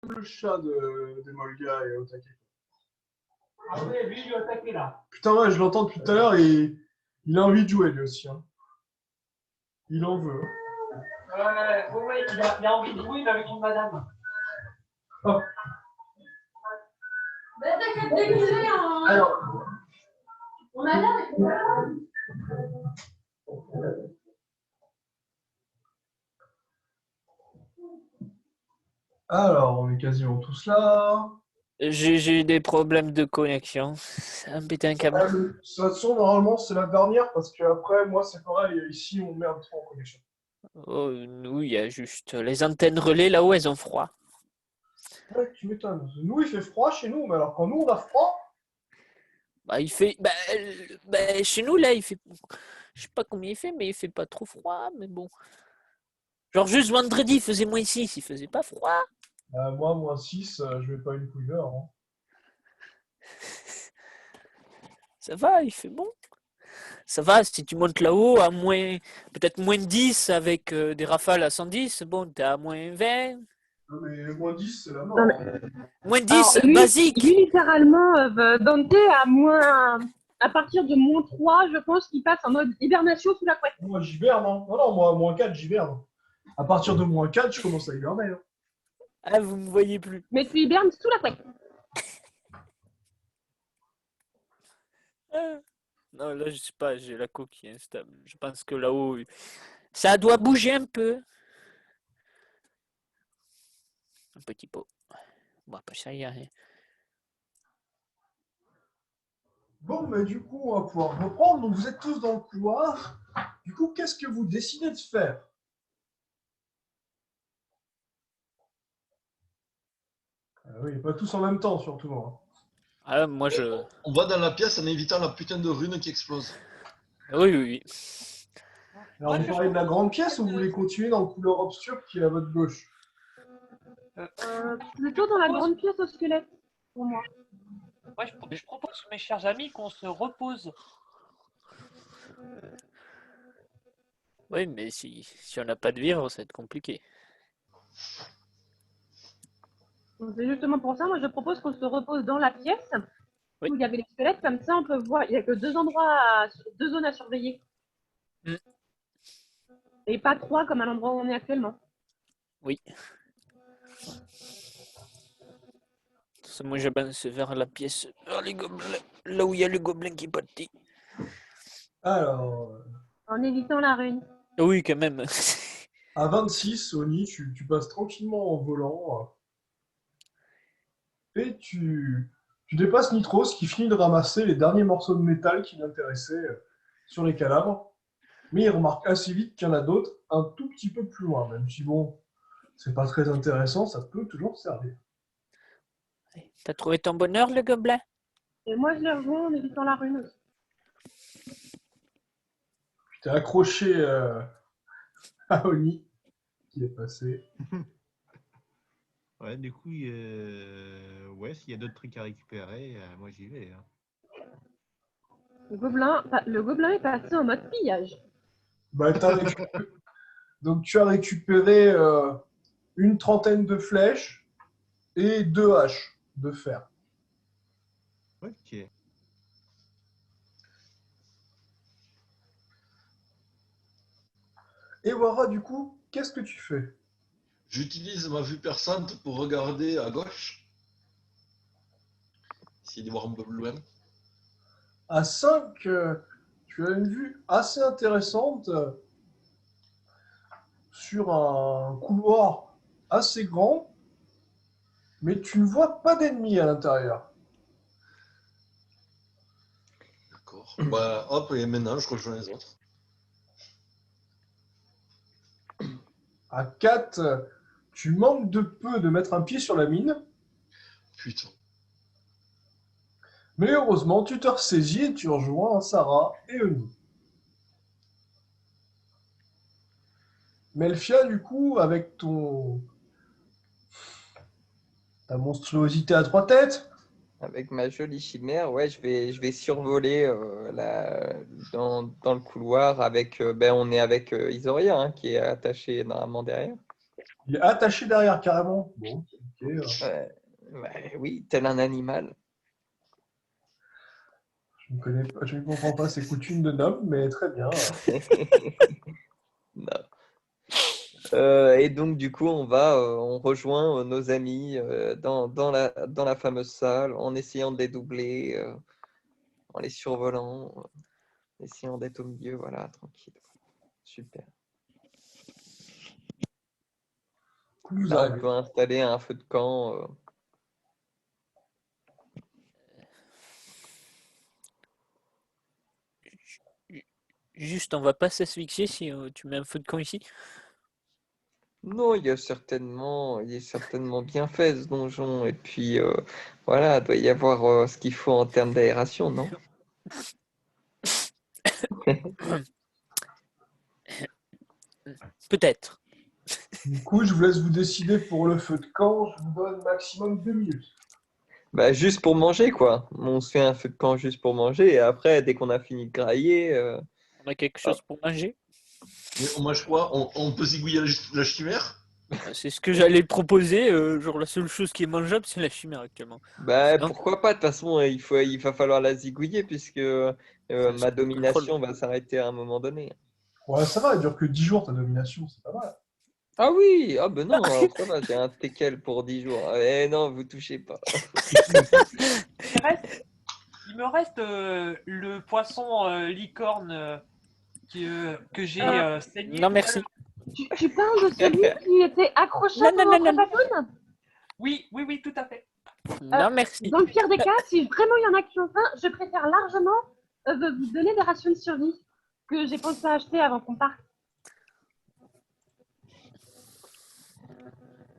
Le chat des Molga est au taquet. Ah oui, lui, il est au taquet là. Putain, ouais, je l'entends depuis tout à l'heure et il a envie de jouer lui aussi. Hein. Il en veut. Ouais, il a envie de jouer mais avec une madame. Oh. Ben, t'as qu'à te déguiser en. Alors. En madame. Alors, on est quasiment tous là. J'ai eu des problèmes de connexion. Ça me pétait un câble. De toute façon, normalement, c'est la dernière parce qu'après, moi, c'est pareil. Ici, on merde trop en connexion. Oh, nous, il y a juste les antennes relais là-haut, elles ont froid. Ouais, tu m'étonnes. Nous, il fait froid chez nous, mais alors quand nous, on a froid. Bah, il fait. Chez nous, là, il fait. Je sais pas combien il fait, mais il fait pas trop froid, mais bon. Genre, juste vendredi, il faisait -6, il faisait pas froid. Moi, -6, je vais pas une couleur. Hein. Ça va, il fait bon. Ça va, si tu montes là-haut à peut-être -10 avec des rafales à 110, bon, t'es à -20. Non, mais -10, c'est la mort. Non, mais... -10, Alors, lui, basique. Lui, littéralement, Dante, à partir de -3, je pense qu'il passe en mode hibernation sous la couette. Moi, j'hiberne. Hein. Non, moi, -4, j'hiberne. À partir de -4, je commence à hiberner. Hein. Ah, vous me voyez plus. Mais tu hibernes sous la couette. Non, là, je sais pas, j'ai la coque qui est instable. Je pense que là-haut, ça doit bouger un peu. Un petit peu. Bon, après ça, il y a rien. Bon, mais du coup, on va pouvoir reprendre. Donc, vous êtes tous dans le couloir. Du coup, qu'est-ce que vous décidez de faire? Oui, pas tous en même temps, surtout. Hein. Ah, moi, je... On va dans la pièce en évitant la putain de rune qui explose. Oui, oui, oui. Alors, vous parlez de la grande pièce ou vous voulez continuer dans le couloir obscur qui est à votre gauche? Plutôt dans la grande pièce au squelette, pour moi. Moi, je propose, mes chers amis, qu'on se repose. Oui, mais si on n'a pas de vivre, ça va être compliqué. C'est justement pour ça, moi, je propose qu'on se repose dans la pièce oui. où il y avait les squelettes. Comme ça, on peut voir. Il n'y a que deux zones à surveiller. Mm. Et pas 3 comme à l'endroit où on est actuellement. Oui. Moi, j'avance vers la pièce, vers les gobelins, là où il y a le gobelin qui est parti. Alors. En évitant la rune. Oui, quand même. À 26, Oni, tu passes tranquillement en volant. Et tu dépasses Nitros qui finit de ramasser les derniers morceaux de métal qui l'intéressaient sur les cadavres. Mais il remarque assez vite qu'il y en a d'autres un tout petit peu plus loin, même si bon, c'est pas très intéressant, ça peut toujours servir. T'as trouvé ton bonheur, le gobelin? Et moi, je les rejoins en évitant la rune aussi. Tu t'es accroché à Oni qui est passé. Ouais, du coup, ouais, s'il y a d'autres trucs à récupérer, moi j'y vais. Hein. Le gobelin est passé en mode pillage. Bah, donc tu as récupéré une trentaine de flèches et 2 haches de fer. Ok. Et Wara, du coup, qu'est-ce que tu fais? J'utilise ma vue perçante pour regarder à gauche. Essayer de voir un peu plus loin. À 5, tu as une vue assez intéressante sur un couloir assez grand, mais tu ne vois pas d'ennemis à l'intérieur. D'accord. Bah, hop, et maintenant, je rejoins les autres. À 4, tu manques de peu de mettre un pied sur la mine, Putain. mais heureusement, tu te ressaisis et tu rejoins Sarah et Oni. Melfia, du coup, avec ta monstruosité à 3 têtes, Avec ma jolie chimère, ouais, je vais survoler dans le couloir avec. On est avec Isoria hein, qui est attaché normalement derrière. il est attaché derrière carrément. Bon. compliqué. Oui, tel un animal. Je ne connais pas, je ne comprends pas ces coutumes de nobles, mais très bien. Non. Et donc, du coup, on rejoint nos amis dans la fameuse salle en essayant de les doubler, en les survolant, en essayant d'être au milieu, voilà, tranquille. Super. Vous Là, on arrivez. peut installer un feu de camp. Juste, on va pas s'asphyxier si tu mets un feu de camp ici. Non, il est certainement bien fait ce donjon. Et puis, voilà, il doit y avoir ce qu'il faut en termes d'aération, non? Peut-être. Du coup, je vous laisse vous décider pour le feu de camp. Je vous donne maximum 2 minutes. Bah, juste pour manger, quoi. On se fait un feu de camp juste pour manger. Et après, dès qu'on a fini de grailler, On a quelque chose pour manger. Mais on mange quoi? On peut zigouiller la chimère? C'est ce que j'allais te proposer. Genre, la seule chose qui est mangeable, c'est la chimère actuellement. bah, Sinon, pourquoi pas? De toute façon, il va falloir la zigouiller puisque ça ma se contrôle. domination va s'arrêter à un moment donné. Ouais, ça va, elle dure que 10 jours ta domination, c'est pas mal. Ah oui, ah ben non, alors ça va, j'ai un teckel pour 10 jours. Eh non, vous touchez pas. Il me reste le poisson licorne que j'ai saigné. Non, tout à merci. l'heure. Tu parles de celui qui était accrochable Non, dans non, notre non, non. batoune? Oui, tout à fait. Non, merci. Dans le pire des cas, si vraiment il y en a qui ont faim, je préfère largement vous donner des rations de survie que j'ai pensé à acheter avant qu'on parte.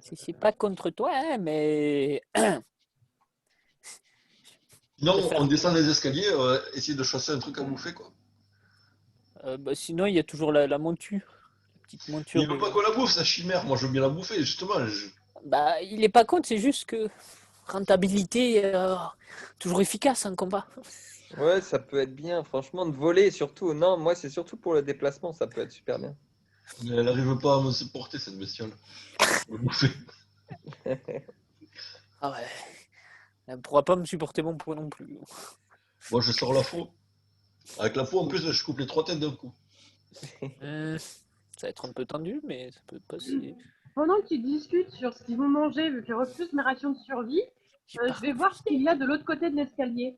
C'est pas contre toi, hein, mais. Sinon, De faire- on descend les escaliers, essayer de chasser un truc à bouffer, quoi. Bah, sinon, il y a toujours la monture. La petite Mais monture il veut de. pas qu'on la bouffe, sa chimère. Moi, je veux bien la bouffer, justement. Bah, il est pas contre, c'est juste que. Rentabilité, toujours efficace en combat. Ouais, ça peut être bien, franchement, de voler surtout. Non, moi, c'est surtout pour le déplacement, ça peut être super bien. Mais elle arrive pas à me supporter, cette bestiole. Je veux bouffer. Ah ouais. Elle pourra pas me supporter mon poids non plus. Moi, je sors la faux. Avec la faux, en plus, je coupe les 3 têtes d'un coup. Ça va être un peu tendu, mais ça peut passer. Pendant qu'ils discutent sur ce qu'ils vont manger, vu qu'ils refusent mes rations de survie, J'ai je vais voir ce qu'il y a de l'autre côté de l'escalier.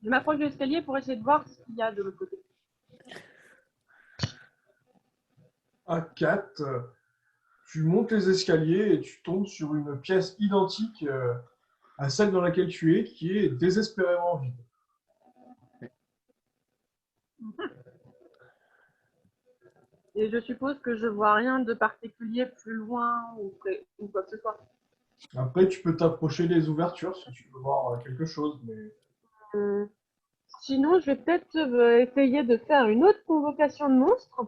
Je m'approche de l'escalier pour essayer de voir ce qu'il y a de l'autre côté. À 4, tu montes les escaliers et tu tombes sur une pièce identique à celle dans laquelle tu es, qui est désespérément vide. Et je suppose que je vois rien de particulier plus loin ou quoi que ce soit. Après, tu peux t'approcher des ouvertures si tu veux voir quelque chose, mais Sinon, je vais peut-être essayer de faire une autre convocation de monstres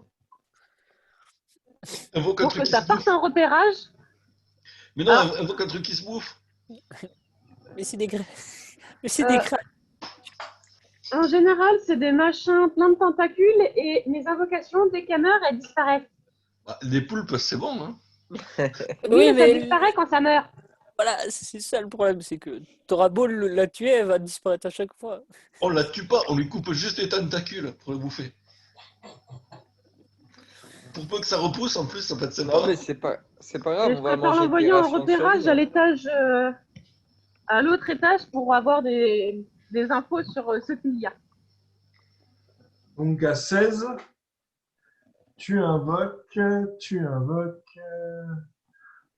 Invoque un pour truc que qui ça se parte bouffe. un repérage. Mais non, Ah. invoque un truc qui se bouffe. Mais c'est des Mais c'est des crânes. En général, c'est des machins plein de tentacules et mes invocations, dès qu'elles meurent, elles disparaissent. Bah, les poulpes, c'est bon, hein. Oui, mais ça disparaît quand ça meurt. Voilà, c'est ça le problème, c'est que t'auras beau la tuer, elle va disparaître à chaque fois. On la tue pas, on lui coupe juste les tentacules pour le bouffer. Pour peu que ça repousse, en plus, ça peut être sympa. Non, mais c'est pas grave, Et je on va préfère manger des l'envoyer en rations de repérage survie, à hein. l'étage, à l'autre étage pour avoir des infos sur ce qu'il y a. donc à 16, tu invoques.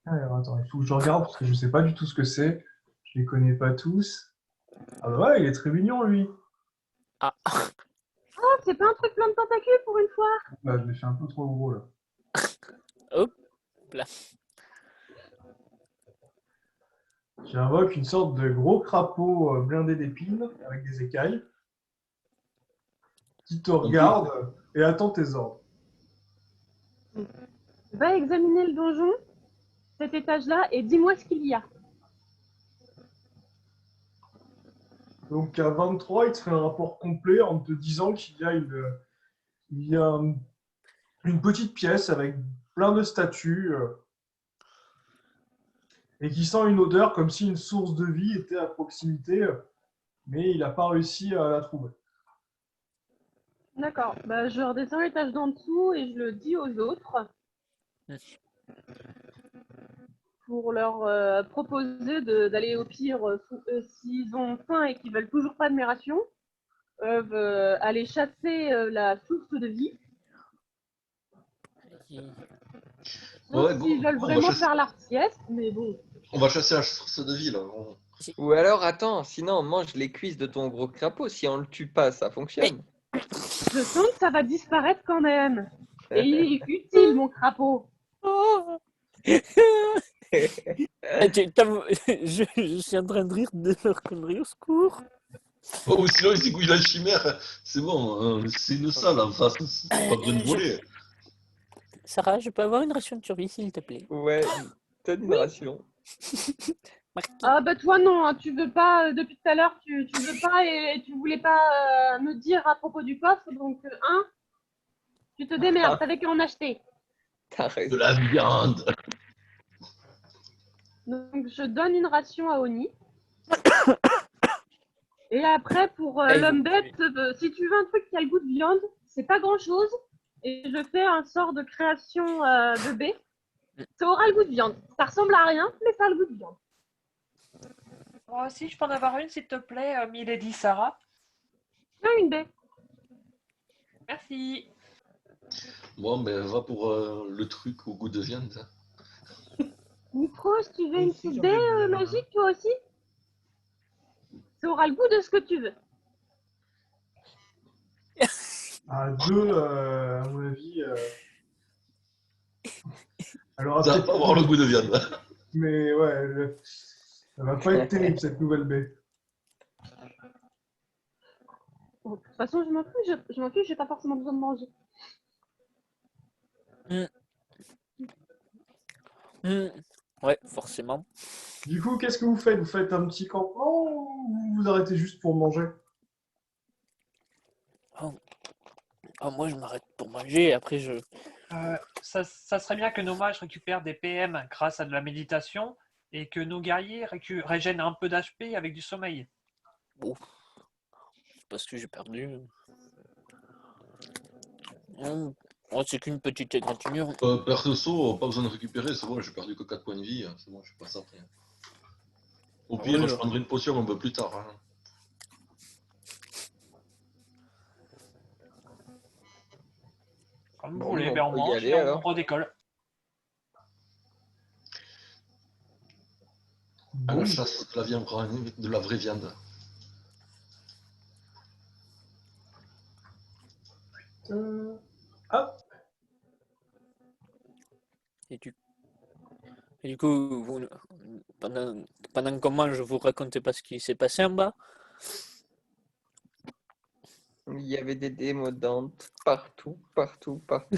Alors attends, il faut que je regarde parce que je sais pas du tout ce que c'est. Je les connais pas tous. Ah bah ouais, il est très mignon lui. Ah, Oh, c'est pas un truc plein de tentacules pour une fois. Bah, je l'ai fait un peu trop gros là. hop là. J'invoque une sorte de gros crapaud blindé d'épines avec des écailles qui te regarde et attend tes ordres. Va examiner le donjon, cet étage-là, et dis-moi ce qu'il y a. Donc à 23, il te fait un rapport complet en te disant qu'il y a une petite pièce avec plein de statues et qui sent une odeur comme si une source de vie était à proximité, mais il n'a pas réussi à la trouver. D'accord. Bah, je redescends l'étage d'en dessous et je le dis aux autres pour leur proposer d'aller au pire, s'ils ont faim et qu'ils veulent toujours pas de mes rations, peuvent aller chasser la source de vie. Sauf Ouais, s'ils veulent on va vraiment chasser, faire la sieste, mais bon. on va chasser la source de vie, là. Ou alors, attends, sinon on mange les cuisses de ton gros crapaud. Si on le tue pas, ça fonctionne. Je sens que ça va disparaître quand même. Et il est utile, mon crapaud. Oh. Je suis en train de rire de leur connerie, au secours. Oh, sinon, il s'égouille la chimère. C'est bon, c'est une salle en face. C'est pas besoin de voler. Sarah, je peux avoir une ration de survie, s'il te plaît? Ouais, donne une ration. Marquis. Ah bah toi non, hein, tu veux pas, depuis tout à l'heure, tu veux pas et tu voulais pas me dire à propos du coffre, donc tu te démerdes, t'avais qu'à en acheter. T'as De raison. la viande. Donc je donne une ration à Oni. Et après, pour Ah, ils l'homme vont bête, si tu veux un truc qui a le goût de viande, c'est pas grand chose. Et je fais un sort de création de baies. Ça aura le goût de viande. Ça ressemble à rien, mais ça a le goût de viande. Moi aussi, je peux en avoir une, s'il te plaît, Milady Sarah. Tiens, une baie. Merci. Bon, ben, va pour le truc au goût de viande. Nitros, tu veux Et une ici, petite j'en baie ai une, alors, magique, toi aussi? Ça aura le goût de ce que tu veux. À deux, à mon avis, elle aura Ça va peut-être pas avoir le goût de viande. mais ouais, ça va pas être terrible cette nouvelle baie. Bon, de toute façon, je m'en fiche, je m'en fiche, j'ai pas forcément besoin de manger. Ouais, forcément. Du coup, qu'est-ce que vous faites? Vous faites un petit campement ou vous vous arrêtez juste pour manger? Ah, moi, je m'arrête pour manger. Après, Ça serait bien que nos mages récupèrent des PM grâce à de la méditation et que nos guerriers régènent un peu d'HP avec du sommeil. parce que j'ai perdu. Oh, c'est qu'une petite égratignure. Perso, pas besoin de récupérer, c'est bon, j'ai perdu que 4 points de vie. C'est bon, je passe après. Au Ah pire, ouais, je là. prendrai une potion un peu plus tard. Hein. Comme vous Bon, voulez, on ben on peut y mange aller et on alors. redécolle. À la Bon, chasse de la viande, de la vraie viande. hop, Et du coup, pendant qu'on mange, vous racontez pas ce qui s'est passé en bas? Il y avait des démodantes partout, partout, partout.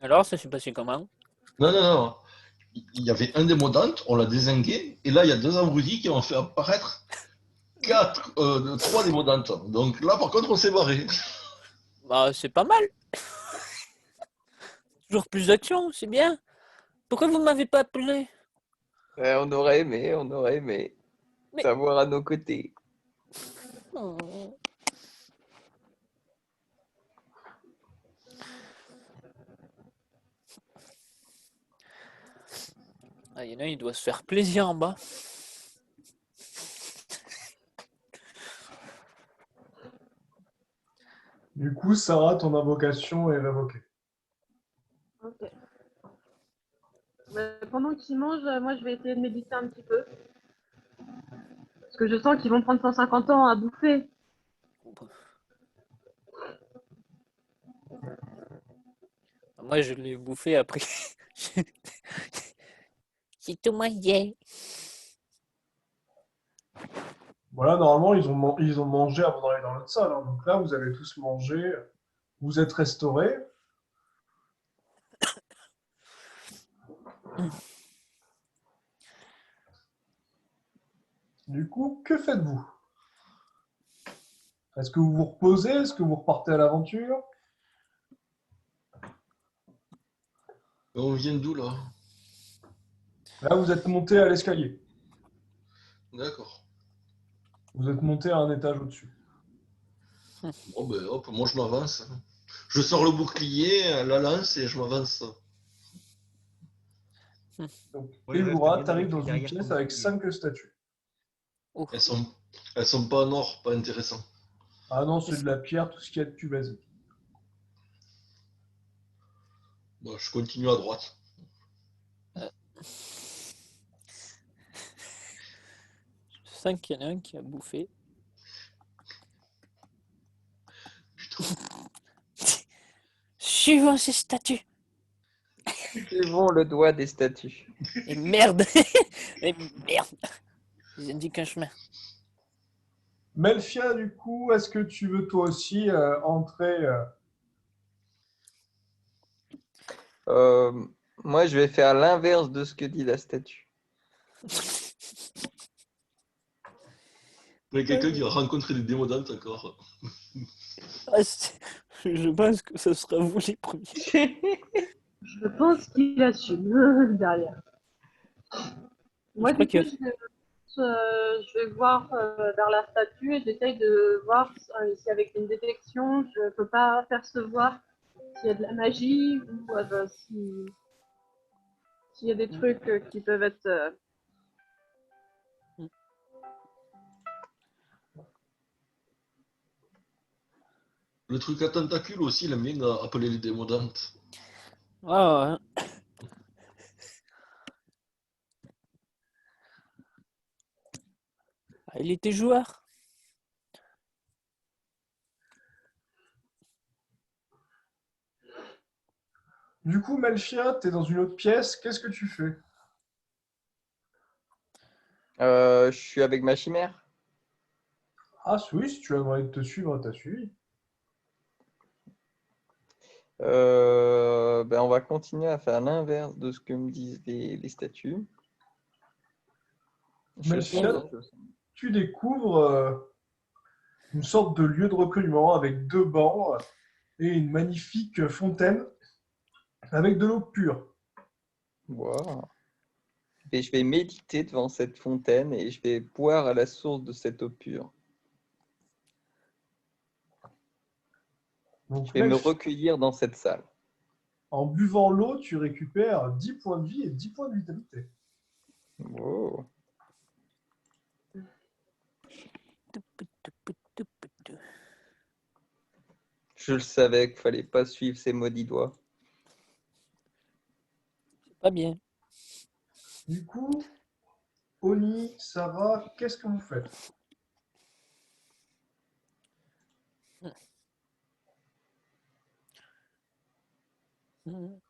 Alors, ça s'est passé comment? Non, non, non. Il y avait un démodante, on l'a dézingué, et là, il y a deux abrutis qui ont fait apparaître trois démodantes. Donc là, par contre, on s'est barré. Bah, c'est pas mal. Toujours plus d'action, c'est bien. Pourquoi vous m'avez pas appelé? On aurait aimé Mais- t'avoir à nos côtés. Oh. Ah, il y en a un, il doit se faire plaisir en bas. du coup, Sarah, ton invocation est révoquée. Ok. Pendant qu'ils mangent, moi je vais essayer de méditer un petit peu. Parce que je sens qu'ils vont prendre 150 ans à bouffer. Moi, je l'ai bouffé après. C'est tout mangé. Voilà, normalement, ils ont mangé avant d'aller dans notre salle. Hein. Donc là, vous avez tous mangé, vous êtes restaurés. Du coup, que faites-vous? Est-ce que vous vous reposez? Est-ce que vous repartez à l'aventure? On vient d'où là? Là, vous êtes monté à l'escalier. D'accord. Vous êtes monté à un étage au-dessus. Bon, ben hop, moi je m'avance. Je sors le bouclier, la lance et je m'avance. Donc, Ouais, il reste Eloura, bien tu arrives avec dans une derrière pièce ton avec bouclier. 5 statues. Oh. Elles sont pas en or, pas intéressant. Ah non, c'est de la pierre, tout ce qu'il y a de plus basique. Bon, je continue à droite. Je sens qu'il y en a un qui a bouffé. Putain. Suivons ces statues. Suivons le doigt des statues. Et merde. Et merde. Ils indiquent un chemin. Melfia, du coup, est-ce que tu veux toi aussi entrer Euh, Moi, je vais faire l'inverse de ce que dit la statue. Il y a quelqu'un qui a rencontré des démodantes encore. Ah, je pense que ce sera vous les premiers. Je pense qu'il assume derrière. Moi, Je crois du coup, que je vais voir vers la statue et j'essaye de voir si avec une détection, je peux pas percevoir s'il y a de la magie ou s'il y a des trucs qui peuvent être. Le truc à tentacules aussi, il aime bien appeler les démodantes. Ah, ouais. Ah, il était joueur. Du coup, Melfia, tu es dans une autre pièce, qu'est-ce que tu fais? Je suis avec ma chimère. Ah oui, si tu as demandé de te suivre, t'as suivi. On va continuer à faire l'inverse de ce que me disent les statues. Je Melfia, sens- tu découvres une sorte de lieu de recueillement avec 2 bancs et une magnifique fontaine avec de l'eau pure. Wow. Et je vais méditer devant cette fontaine et je vais boire à la source de cette eau pure. Donc, Je vais me Melfia, recueillir dans cette salle. en buvant l'eau, tu récupères 10 points de vie et 10 points de vitalité. Wow. Je le savais qu'il fallait pas suivre ces maudits doigts. Pas bien. Du coup, Oni, Sarah, qu'est-ce que vous faites?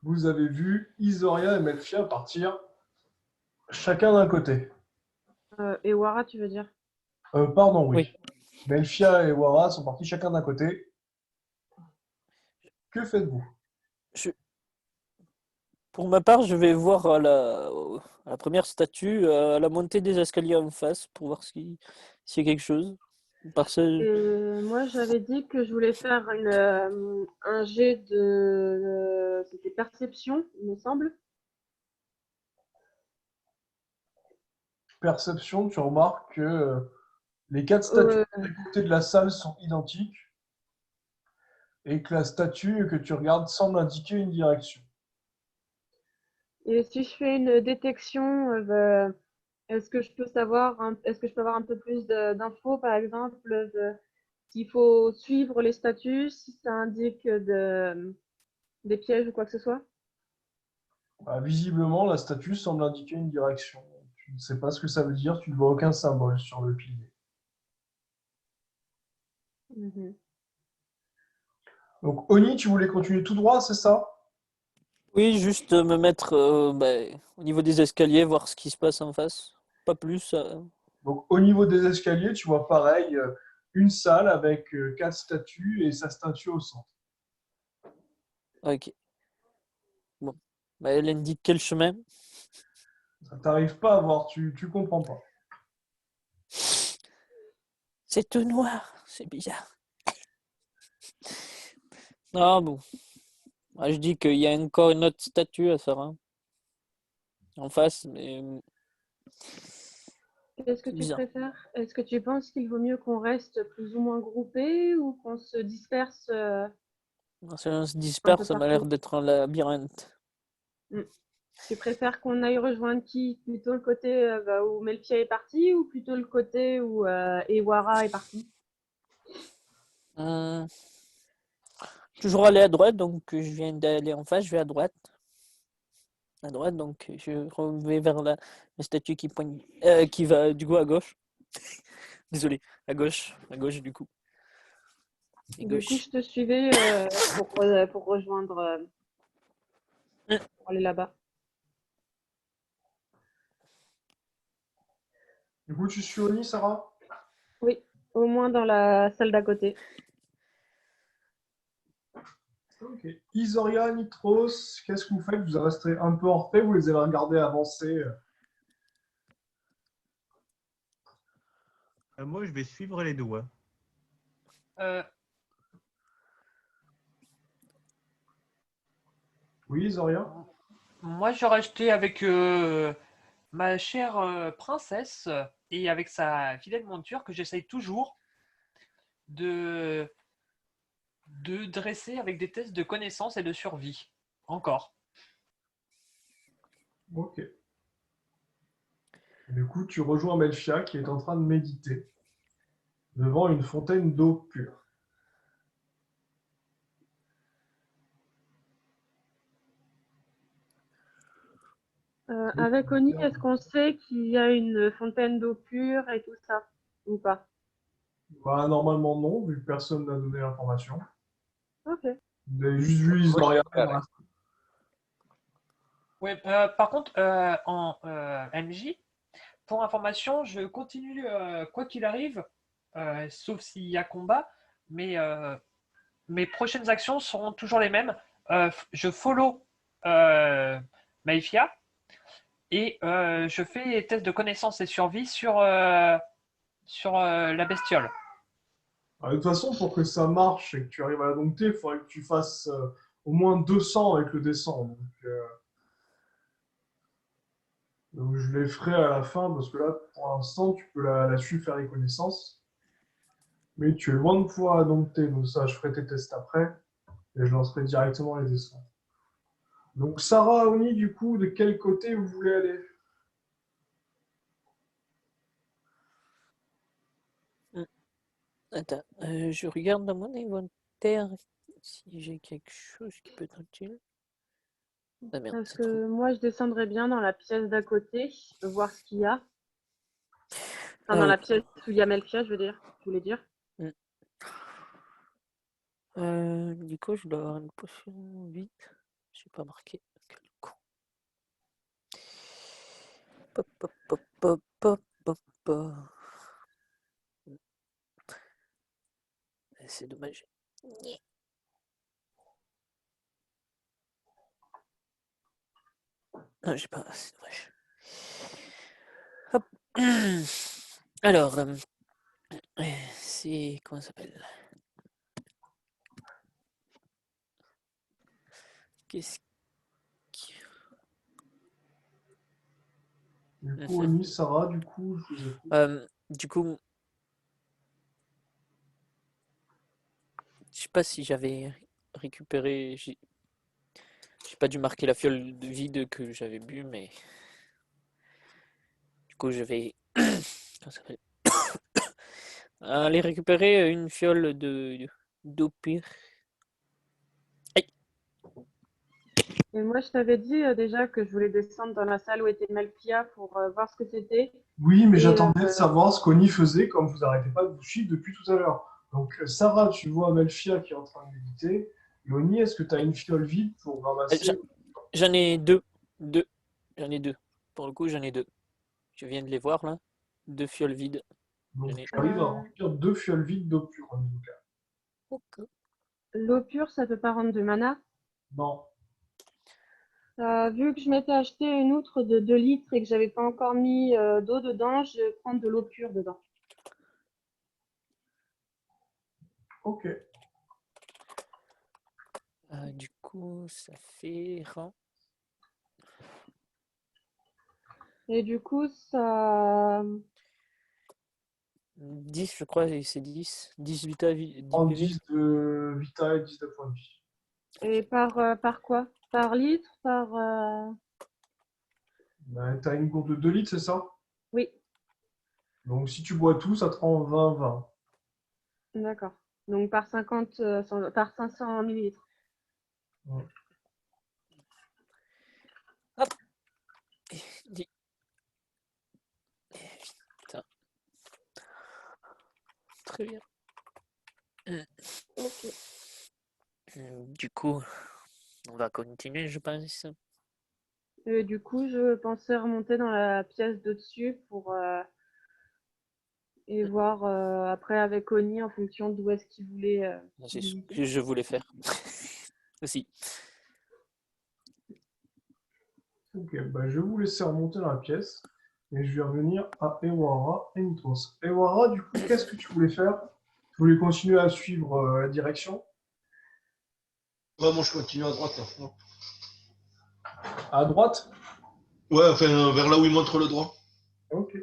Vous avez vu Isoria et Melfia partir chacun d'un côté. Et Wara, tu veux dire? Pardon, oui. Oui. Melfia et Wara sont partis chacun d'un côté. Que faites-vous? Pour ma part, je vais voir à la première statue, à la montée des escaliers en face, pour voir s'il y a quelque chose. Parce que Et moi, j'avais dit que je voulais faire un jet de. C'était perception, il me semble. Perception, tu remarques que les 4 statues Euh, des côtés de la salle sont identiques et que la statue que tu regardes semble indiquer une direction. et si je fais une détection, est-ce que je peux est-ce que je peux avoir un peu plus d'infos, par exemple, s'il faut suivre les statuts, si ça indique des pièges ou quoi que ce soit? Visiblement, la statue semble indiquer une direction. Tu ne sais pas ce que ça veut dire, tu ne vois aucun symbole sur le pilier. Mhm. Donc, Oni, tu voulais continuer tout droit, c'est ça? oui, juste me mettre au niveau des escaliers, voir ce qui se passe en face. Pas plus. Donc, au niveau des escaliers, tu vois pareil, une salle avec 4 statues et sa statue au centre. Ok. Bon. Bah, elle indique quel chemin. Ça t'arrive pas à voir, tu comprends pas. C'est tout noir. C'est bizarre. Ah bon. Ah, je dis qu'il y a encore une autre statue à faire. Hein. en face, mais Qu'est-ce que c'est tu bizarre. préfères? Est-ce que tu penses qu'il vaut mieux qu'on reste plus ou moins groupés ou qu'on se disperse Si on se un peu disperse, ça m'a l'air partout? d'être un labyrinthe. Hmm. Tu préfères qu'on aille rejoindre qui? Plutôt le côté où Melfia est parti ou plutôt le côté où Ewara est parti? Hum, Toujours aller à droite, donc je viens d'aller en face, je vais à droite. À droite, donc je vais vers la statue qui poigne, qui va du coup à gauche. Désolé, à gauche du coup. À Du coup, gauche. je te suivais pour rejoindre, pour aller là-bas. Du coup, tu suis Oni, Sarah? Oui, au moins dans la salle d'à côté. Ok. Isoria, Nitros, qu'est-ce que vous faites? Vous restez un peu en retrait, vous les avez regardés avancer. Moi, je vais suivre les doigts. Euh, Oui, Isoria? Moi, je restais avec ma chère princesse et avec sa fidèle monture que j'essaye toujours de, de dresser avec des tests de connaissance et de survie. Encore. Ok. Du coup, tu rejoins Melfia qui est en train de méditer devant une fontaine d'eau pure. Avec Oni, est-ce qu'on sait qu'il y a une fontaine d'eau pure et tout ça ou pas? Bah, normalement non, vu que personne n'a donné l'information. Ok. Vous avez juste vu Moi, je suis Isoria prêt à dans la... Ouais, par contre, en MJ, pour information, je continue quoi qu'il arrive, sauf s'il y a combat, mais mes prochaines actions seront toujours les mêmes. Je follow Maifia et je fais les tests de connaissance et survie sur la bestiole. De toute façon, pour que ça marche et que tu arrives à la dompter, il faudrait que tu fasses au moins 200 avec le descend. Donc, je les ferai à la fin parce que là, pour l'instant, tu peux la suivre, faire les connaissances. Mais tu es loin de pouvoir la dompter. Donc ça, je ferai tes tests après et je lancerai directement les descends. Donc Sarah, Oni, du coup, de quel côté vous voulez aller? Attends, je regarde dans mon inventaire si j'ai quelque chose qui peut être utile. Ah merde, Parce c'est trop. que moi, je descendrais bien dans la pièce d'à côté, voir ce qu'il y a. Enfin, Ah dans oui. la pièce où il y a Melfia, je voulais dire. Du coup, je dois avoir une potion vite. J'ai pas marqué. Quel con. Pop, pop, pop, pop, pop, pop, pop. C'est dommage. Non, j'ai pas. C'est dommage. Hop. Alors, c'est. Comment ça s'appelle? Qu'est-ce qui. Du coup, Oni, Sarah, du coup, je vous écoute. Du coup, je sais pas si j'avais récupéré. J'ai pas dû marquer la fiole de vide que j'avais bu, mais du coup, je vais. Comment ça s'appelle? Aller récupérer une fiole d'eau pure. Aïe. Et moi, je t'avais dit déjà que je voulais descendre dans la salle où était Melfia pour voir ce que c'était. Oui, mais Et j'attendais de savoir ce qu'Oni faisait comme vous n'arrêtez pas de vous suivre depuis tout à l'heure. Donc Sarah, tu vois Melfia qui est en train de méditer. Et Oni, est-ce que tu as une fiole vide pour ramasser? J'en ai deux. Deux. J'en ai deux. Pour le coup, j'en ai deux. Je viens de les voir là. Deux fioles vides. Donc J'en ai. tu arrives à remplir 2 fioles vides d'eau pure en tout cas. Ok. l'eau pure, ça peut pas rendre de mana. Non. Vu que je m'étais acheté une outre de 2 litres et que j'avais pas encore mis d'eau dedans, je vais prendre de l'eau pure dedans. Ok. Du coup, ça fait. Et du coup, ça. 10, je crois, et c'est 10. 10 vita, 10 En PV. 10 de Vita et 10 de points de vie. Et par quoi? Par litre? T'as une gourde de 2 litres, c'est ça? Oui, Donc si tu bois tout, ça te rend 20-20. d'accord. Donc par 50, par 500 millilitres. Hop. Dix. Putain. Très bien. Ok. Du coup, on va continuer, je pense. Et du coup, je pensais remonter dans la pièce de dessus et voir après avec Oni en fonction d'où est-ce qu'il voulait C'est ce visiter. que je voulais faire. Aussi. Ok, bah, je vais vous laisser remonter dans la pièce et je vais revenir à Ewara et Nitros. Ewara, du coup, qu'est-ce que tu voulais faire? Tu voulais continuer à suivre la direction? Ouais, moi je continue à droite là. À droite? Ouais, enfin vers là où il montre le doigt. Ok.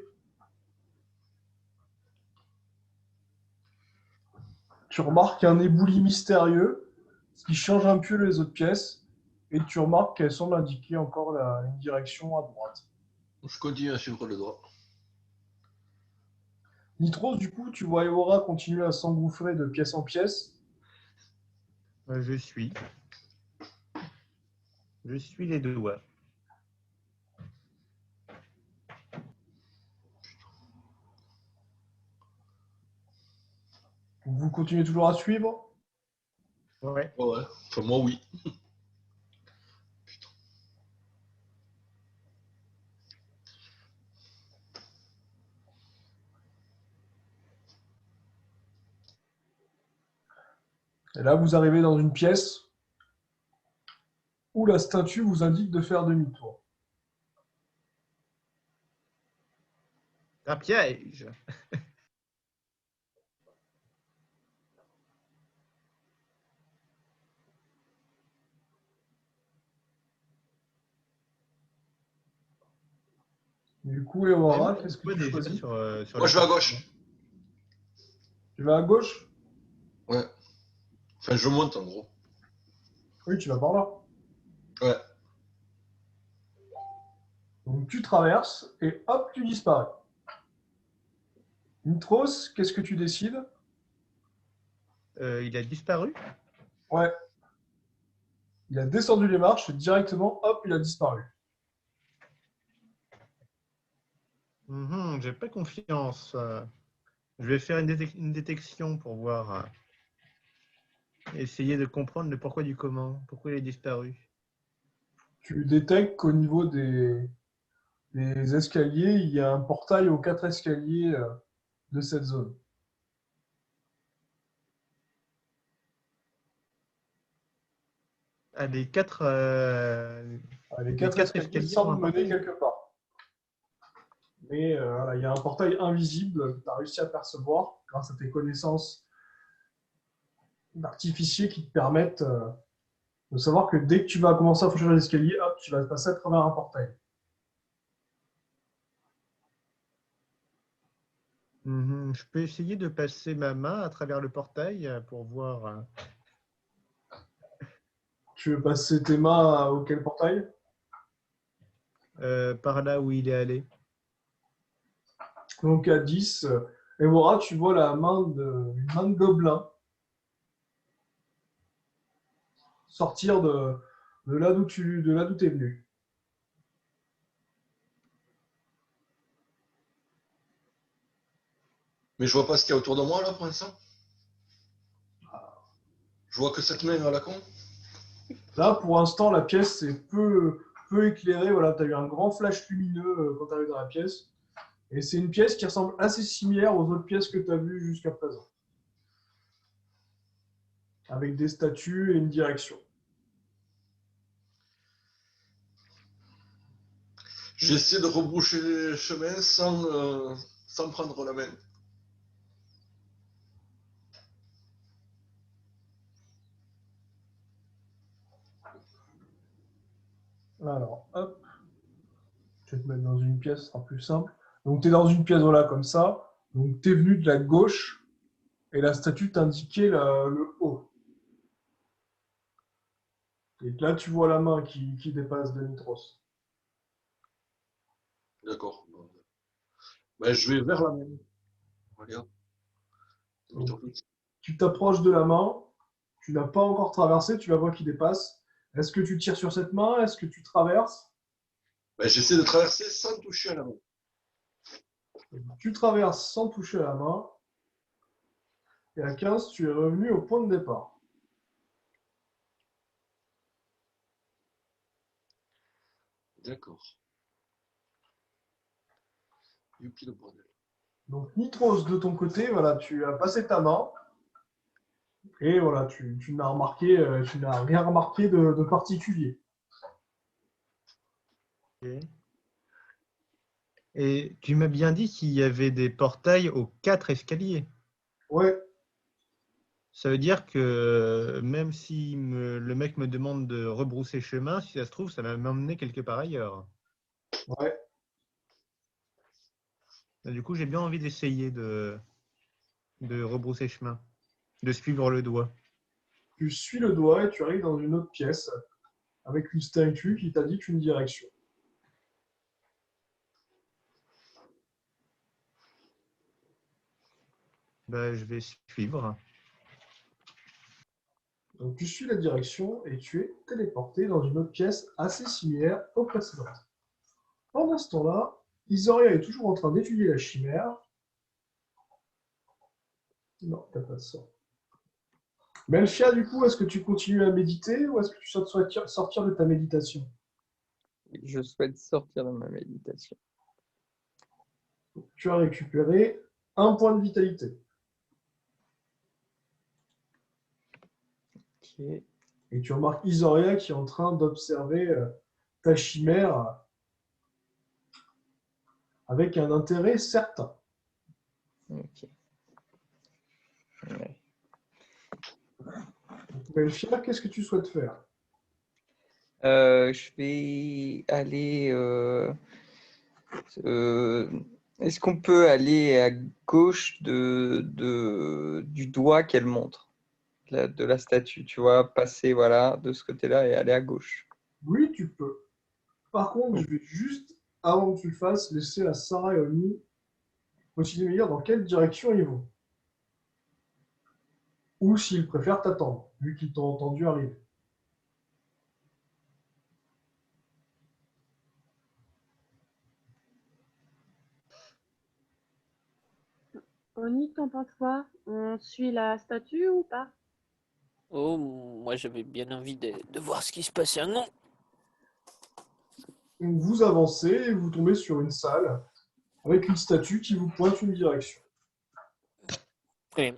Tu remarques un éboulis mystérieux qui change un peu les autres pièces et tu remarques qu'elle semble indiquer encore une direction à droite. Je continue à suivre le doigt. Nitros, du coup, tu vois Ewara continuer à s'engouffrer de pièce en pièce. Je suis. Je suis les doigts. Vous continuez toujours à suivre. Ouais. Ouais, ouais. Enfin, moi oui. Et là, vous arrivez dans une pièce où la statue vous indique de faire demi-tour. Un piège. Du coup, Et Ewara, moi, qu'est-ce que quoi tu déjà choisis? sur Moi la je vais à partie, gauche. Tu vas à gauche? Ouais. Enfin, je monte en gros. Oui, tu vas par là. Ouais. Donc tu traverses et hop, tu disparais. Nitros, qu'est-ce que tu décides? il a disparu? Ouais, il a descendu les marches et directement, hop, il a disparu. J'ai pas confiance. Je vais faire une détection pour voir. Essayer de comprendre le pourquoi du comment. Pourquoi il a disparu. Tu détectes qu'au niveau des escaliers, il y a un portail aux 4 escaliers de cette zone. Ah, les Les les 4 quatre escaliers escaliers ont un semblent mener portail. quelque part. Mais voilà, il y a un portail invisible que tu as réussi à percevoir grâce à tes connaissances d'artificier qui te permettent de savoir que dès que tu vas commencer à franchir les escaliers, hop, tu vas passer à travers un portail. Je peux essayer de passer ma main à travers le portail pour voir. Tu veux passer tes mains auquel portail? Par là où il est allé. Donc à 10, Evora, tu vois une main de gobelin sortir de là d'où tu es venu. Mais je vois pas ce qu'il y a autour de moi là pour l'instant. Je vois que cette main à la con. Là, pour l'instant, la pièce est peu éclairée. Voilà, tu as eu un grand flash lumineux quand tu arrives dans la pièce. Et c'est une pièce qui ressemble assez similaire aux autres pièces que tu as vues jusqu'à présent. Avec des statues et une direction. J'essaie de rebroucher les chemins sans prendre la main. Alors, hop. Je vais te mettre dans une pièce, ce sera plus simple. Donc, tu es dans une pièce, voilà, comme ça. Donc, tu es venu de la gauche et la statue t'indiquait le haut. Et là, tu vois la main qui dépasse de Nitros. D'accord. Ben, je vais vers la main. Regarde. Donc, tu t'approches de la main, tu n'as pas encore traversé, tu la vois qui dépasse. Est-ce que tu tires sur cette main? Est-ce que tu traverses? Ben, j'essaie de traverser sans toucher à la main. Tu traverses sans toucher à la main. Et à 15, tu es revenu au point de départ. D'accord. Youpi le bordel. Donc, Nitros, de ton côté, voilà, tu as passé ta main. Et voilà, tu n'as rien remarqué de particulier. Ok. Et tu m'as bien dit qu'il y avait des portails aux 4 escaliers. Ouais, Ça veut dire que même si le mec me demande de rebrousser chemin, si ça se trouve, ça va m'emmener quelque part ailleurs. ouais. Et du coup, j'ai bien envie d'essayer de rebrousser chemin, de suivre le doigt. Tu suis le doigt et tu arrives dans une autre pièce avec une statue qui t'indique une direction. Ben, je vais suivre. Donc tu suis la direction et tu es téléporté dans une autre pièce assez similaire aux précédentes. Pendant ce temps-là, Isoria est toujours en train d'étudier la chimère. Non, t'as pas de sort. Melchia, du coup, est-ce que tu continues à méditer ou est-ce que tu souhaites sortir de ta méditation? Je souhaite sortir de ma méditation. Tu as récupéré un point de vitalité. Ok. Et tu remarques Isoria qui est en train d'observer ta chimère avec un intérêt certain. Ok. Ouais. Donc, Melchia, qu'est-ce que tu souhaites faire? Je vais aller. Euh, Est-ce qu'on peut aller à gauche du doigt qu'elle montre, de la statue, tu vois, passer voilà, de ce côté-là et aller à gauche. Oui, tu peux. Par contre, Oh. je vais juste, avant que tu le fasses, laisser à Sarah et Oni continuer de me dire dans quelle direction ils vont. Ou s'ils préfèrent t'attendre, vu qu'ils t'ont entendu arriver. Oni, t'en penses quoi? On suit la statue ou pas? Oh, moi j'avais bien envie de voir ce qui se passait. Non. Donc vous avancez et vous tombez sur une salle avec une statue qui vous pointe une direction. Oui.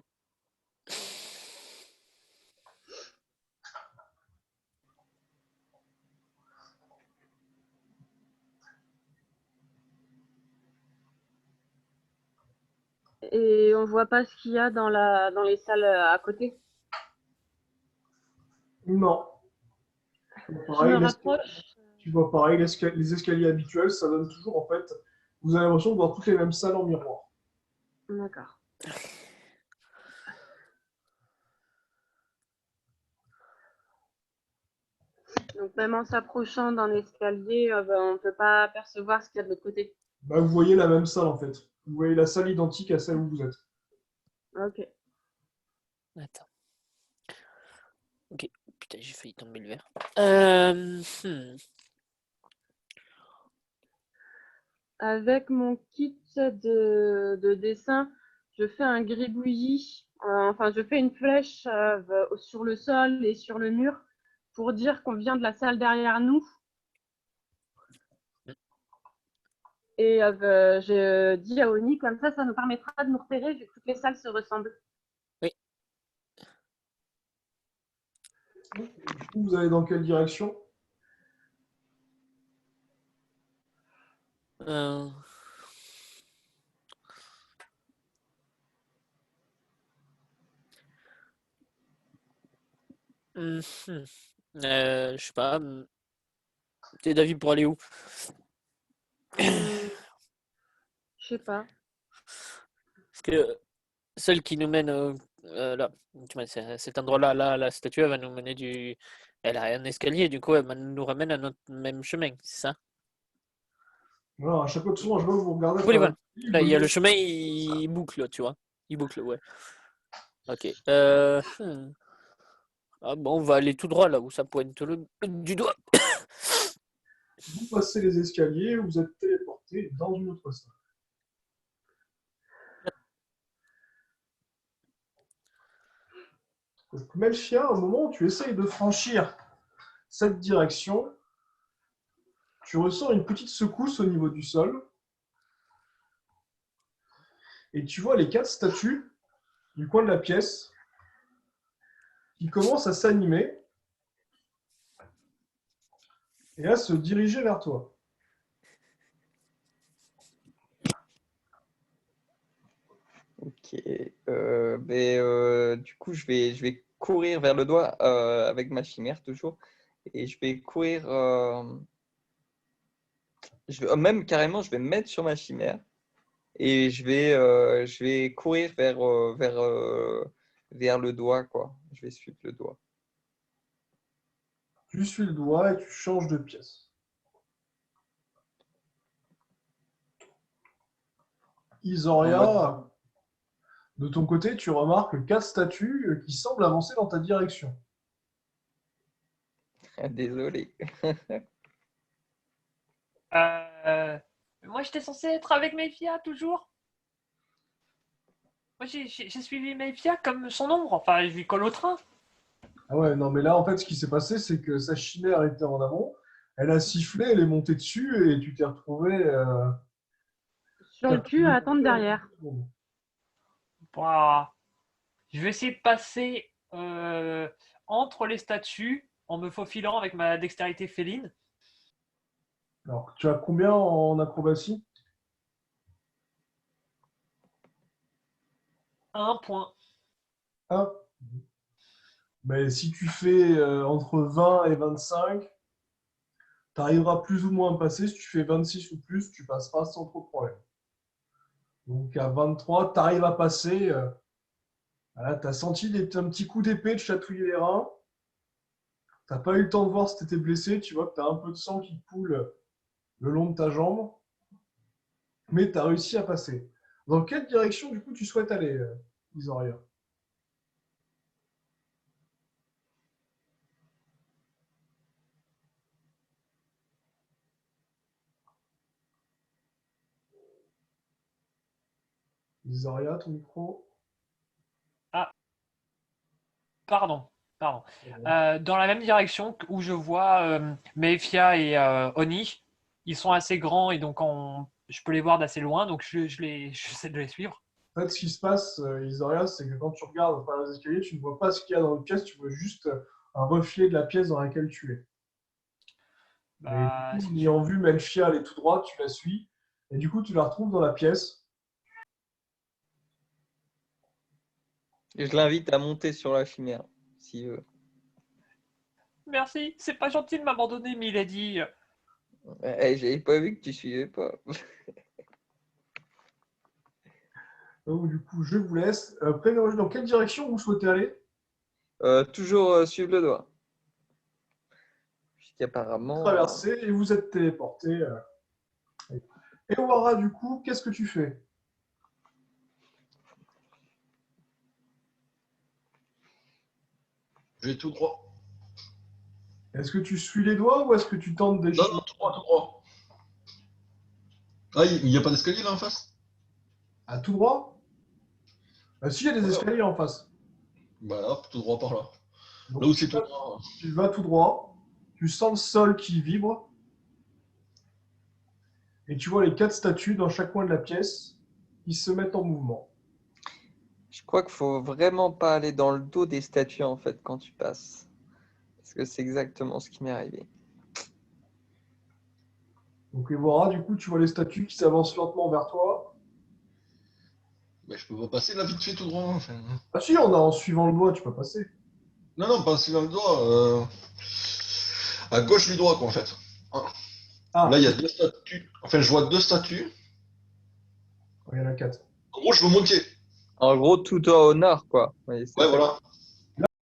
Et on voit pas ce qu'il y a dans les salles à côté. Non. Je me Pareil, rapproche. tu vois pareil, les escaliers habituels, ça donne toujours en fait. Vous avez l'impression de voir toutes les mêmes salles en miroir. D'accord. Donc même en s'approchant d'un escalier, on peut pas percevoir ce qu'il y a de l'autre côté. Bah, vous voyez la même salle en fait. Vous voyez la salle identique à celle où vous êtes. Ok. Attends. Ok. Putain, j'ai failli tomber le verre. Avec mon kit de dessin, je fais un gribouillis. Enfin, je fais une flèche sur le sol et sur le mur pour dire qu'on vient de la salle derrière nous. Et je dis à Oni, comme ça nous permettra de nous repérer vu que toutes les salles se ressemblent. Oui. Du coup, vous allez dans quelle direction? Euh, hum, je sais pas. T'es d'avis pour aller où? Je sais pas. Parce que celle qui nous mène là, tu vois, cet endroit-là, là, la statue, elle va nous mener du. Elle a un escalier, du coup, nous ramène à notre même chemin, c'est ça? Voilà, à chaque fois que souvent je vois, vous regardez à Oui, travers voilà. le livre, Là, vous il y a voyez, le chemin, il boucle, tu vois. Il boucle, ouais. Ok. Ah bon, on va aller tout droit là où ça pointe du doigt. vous passez les escaliers, vous êtes téléporté dans une autre salle. Donc, Melchia, au moment où tu essayes de franchir cette direction, tu ressens une petite secousse au niveau du sol et tu vois les 4 statues du coin de la pièce qui commencent à s'animer et à se diriger vers toi. Ok. Du coup, je vais courir vers le doigt avec ma chimère toujours. Et je vais courir. Même carrément, je vais me mettre sur ma chimère. Et je vais courir vers le doigt, quoi. Je vais suivre le doigt. Tu suis le doigt et tu changes de pièce. En mode- Isoria, de ton côté, tu remarques 4 statues qui semblent avancer dans ta direction. Désolé. Moi, j'étais censé être avec Mephia toujours. Moi, j'ai suivi Mephia comme son ombre. Enfin, je lui colle au train. Ah ouais, non, mais là, en fait, ce qui s'est passé, c'est que sa chimère était en amont. Elle a sifflé, elle est montée dessus et tu t'es retrouvé Sur le capturé cul à attendre en derrière. quelques secondes. Bah, je vais essayer de passer entre les statues en me faufilant avec ma dextérité féline. Alors, tu as combien en acrobatie? 1 point. 1. Mais si tu fais entre 20 et 25, tu arriveras plus ou moins à passer. Si tu fais 26 ou plus, tu passeras sans trop de problème. Donc à 23, tu arrives à passer. Voilà, tu as senti un petit coup d'épée te chatouiller les reins. Tu n'as pas eu le temps de voir si tu étais blessé. Tu vois que tu as un peu de sang qui coule le long de ta jambe. Mais tu as réussi à passer. Dans quelle direction, du coup, tu souhaites aller, Isoria? Isoria, ton micro? Ah, pardon. Pardon. Dans la même direction où je vois Mephia et Oni. Ils sont assez grands et donc je peux les voir d'assez loin. Donc j'essaie de les suivre. En fait, ce qui se passe, Isoria, c'est que quand tu regardes par les escaliers, tu ne vois pas ce qu'il y a dans la pièce, tu vois juste un reflet de la pièce dans laquelle tu es. Et du Bah, coup, si en tu... ayant vu Melchia aller tout droit, tu la suis. Et du coup, tu la retrouves dans la pièce. Et je l'invite à monter sur la chimère, s'il veut. Merci, c'est pas gentil de m'abandonner, Milady. J'avais pas vu que tu suivais pas. Donc, du coup, je vous laisse. Prévenez-moi dans quelle direction vous souhaitez aller? Toujours suivre le doigt. Puisqu'apparemment. Traverser et vous êtes téléporté. Et Wara, du coup, qu'est-ce que tu fais? Je vais tout droit. Est-ce que tu suis les doigts ou est-ce que tu tentes des Non, chemins non, tout droit, tout droit. Ah, il n'y a pas d'escalier là en face? à tout droit? Si, il y a des Ouais, escaliers en face. bah là, tout droit par là. Là Donc, où c'est tout droit. tu vas tout droit. Tu sens le sol qui vibre. Et tu vois les 4 statues dans chaque coin de la pièce qui se mettent en mouvement. Je crois qu'il faut vraiment pas aller dans le dos des statues en fait quand tu passes. Parce que c'est exactement ce qui m'est arrivé. Donc, Evora, du coup, tu vois les statues qui s'avancent lentement vers toi. Mais je peux pas passer là vite fait tout droit. Enfin. Ah si, on a en suivant le doigt, tu peux passer. Non, non, pas suivant le doigt. À gauche du doigt, quoi, en fait. Ah. Ah, Là, il y a deux statues. Enfin, je vois deux statues. il y en a 4. En gros, je veux monter. En gros, tout au nord, quoi. Oui, c'est Ouais, ça. voilà.